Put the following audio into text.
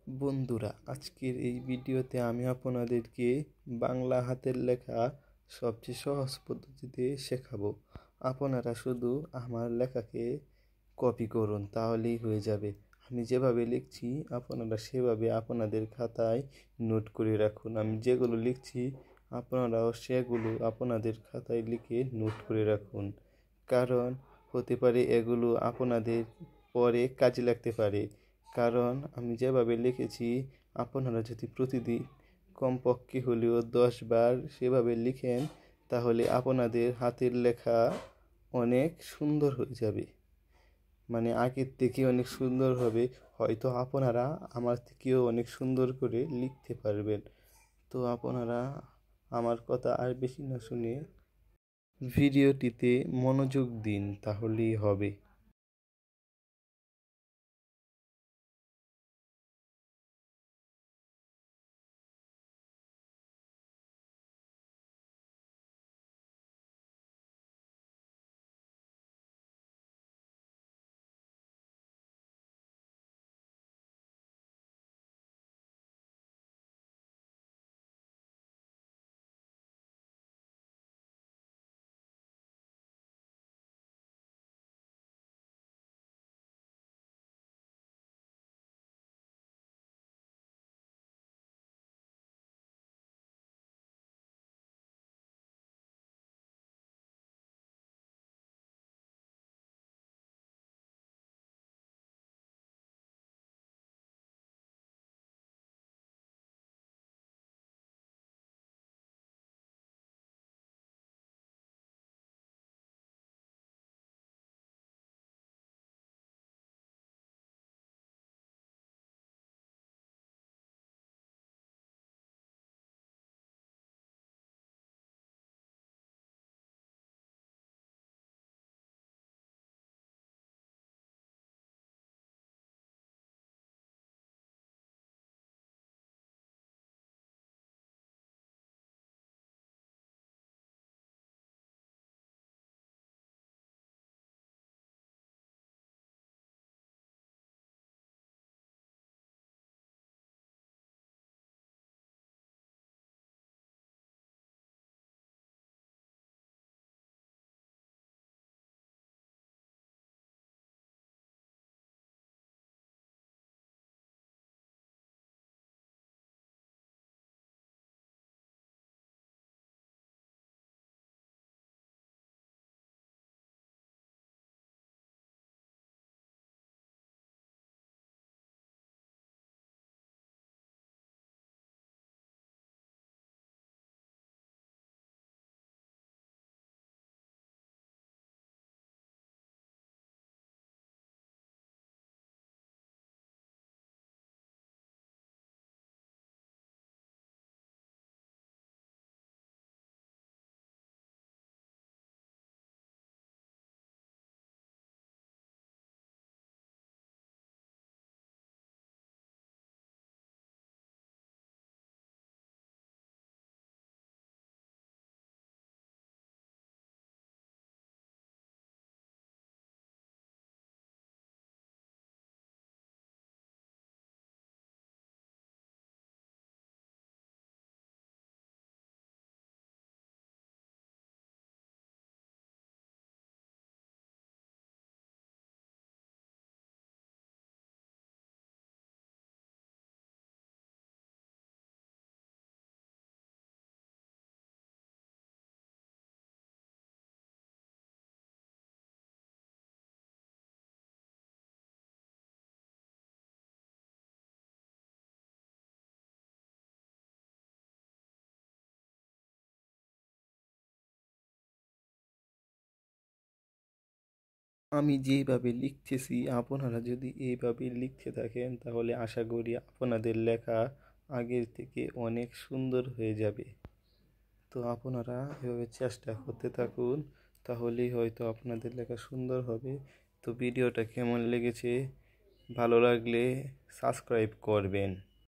বন্ধুরা, আজকের এই ভিডিওতে আমি আপনাদেরকে বাংলা হাতের লেখা সবচেয়ে সহজ পদ্ধতিতে শেখাবো। আপনারা শুধু আমার লেখাকে কপি করুন, তাহলেই হয়ে যাবে। আমি যেভাবে লিখছি আপনারা সেভাবে আপনাদের খাতায় নোট করে রাখুন। আমি যেগুলো লিখছি আপনারাও সেগুলো আপনাদের খাতায় লিখে নোট করে রাখুন, কারণ হতে পারে এগুলো আপনাদের পরে কাজে লাগতে পারে। কারণ আমি যেভাবে লিখেছি আপনারা যদি প্রতিদিন কমপক্ষে হলেও 10 বার সেভাবে লিখেন, তাহলে আপনাদের হাতের লেখা অনেক সুন্দর হয়ে যাবে, মানে আগের থেকে অনেক সুন্দর হবে। হয়তো আপনারা আমার থেকেও অনেক সুন্দর করে লিখতে পারবেন। তো আপনারা আমার কথা আর বেশি না শুনে ভিডিওটিতে মনোযোগ দিন, তাহলেই হবে। আমি যেভাবে লিখতেছি আপনারা যদি এইভাবে লিখতে থাকেন, তাহলে আশা করি আপনাদের লেখা আগের থেকে অনেক সুন্দর হয়ে যাবে। তো আপনারা এভাবে চেষ্টা করতে থাকুন, তাহলেই হয়তো আপনাদের লেখা সুন্দর হবে। তো ভিডিওটা কেমন লেগেছে, ভালো লাগলে সাবস্ক্রাইব করবেন।